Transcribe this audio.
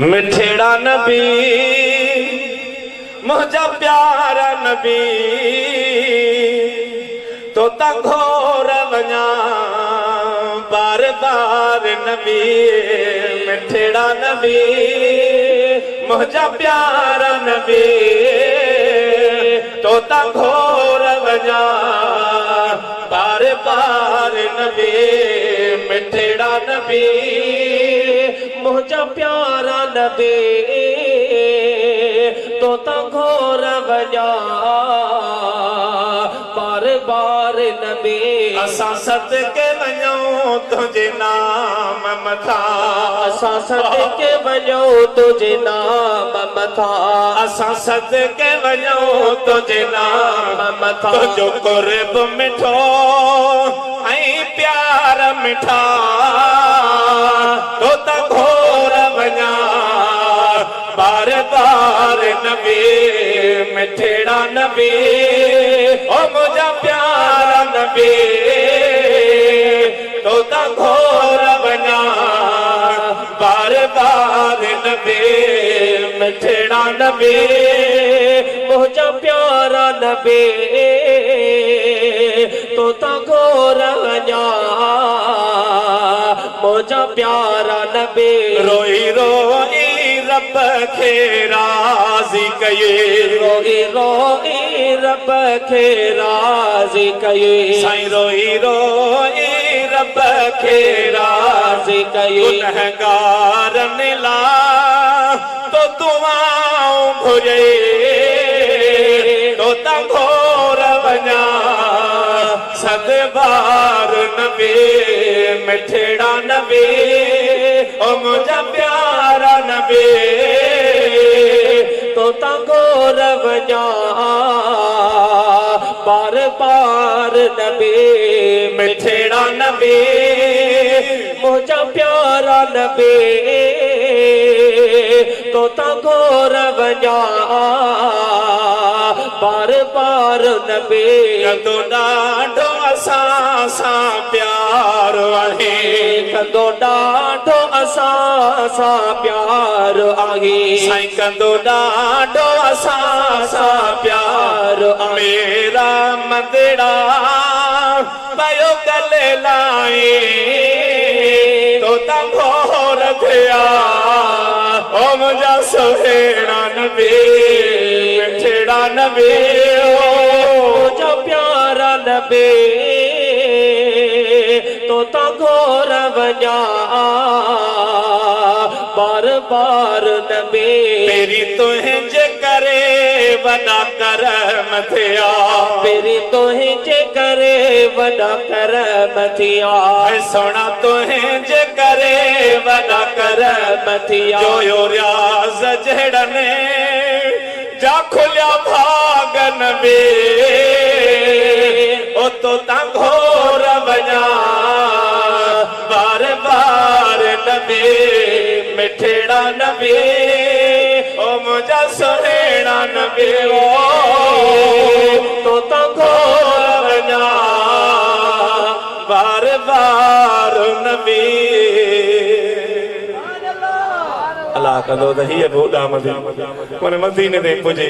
मिठड़ा नबी मुझा प्यारा नबी तो घोर वञा बार बार नबी। मिठड़ा नबी मुझा प्यारा नबी तो घोर वञा बार बार नबी। मिठड़ा नबी मुझा प्यारा नबी तो घोर वञा बार बार नबी। असां सदके वञूं तुझे नाम मथा, असां सदके वञूं तुझे नाम मथा, असां सदके वञूं तुझे नाम मथा। तुझो कुर्ब मिठो ऐं प्यार मिठा तो घोर वञा बार बार नबी। मिठड़ा नबी ओ मुझा प्यारा नबी तो घोर वञा बार बार नबी। मिठड़ा नबी मुझा प्यारा नबी तो घोर वञा मुझा प्यारा नबी। रोई रोई रब खे राज़ी कये, रोई रोई रब खे राज़ी कये। साईं रोई रोई रब खे राज़ी कये। गुनहगारनि लाइ तो दुआऊं घुरे तो घोर वञा सद बार नबी। मिठड़ा नबी ओ मुझा प्यारा नबी तो घोर वञा बार बार नबी। मिठड़ा नबी मुझा प्यारा नबी तो घोर वञा बार बार नबी। कंदो ॾाढो असां सां प्यार आहे, कंदो ॾाढो असां सां प्यार आहे। साईं कंदो ॾाढो असां सां प्यार आहे। मेरा मंदिड़ा पयो गले लाए तो घोर थिया ओ मुझा सुहिणा नबी। मिठड़ा नबी मुझा प्यारा नबी तो घोर वञा बार बार नबी। तेरी तुंहिंजे करे वॾा करम थिया, तेरी तुंहिंजे करे वॾा करम थिया। सोना तुंहिंजे करे वॾा करम थिया। जोयो रियाज़ जहिड़नि जा खुलिया भाग नबी ओ तो घोर वञा बार बार नबी। मिठड़ा नबी ओ मुझा सुहिणा नबी तो घोर वञा बार बार नबी। अल्लाह कंदो त हीअ बि उॾामंदी मदीने ते पुॼे।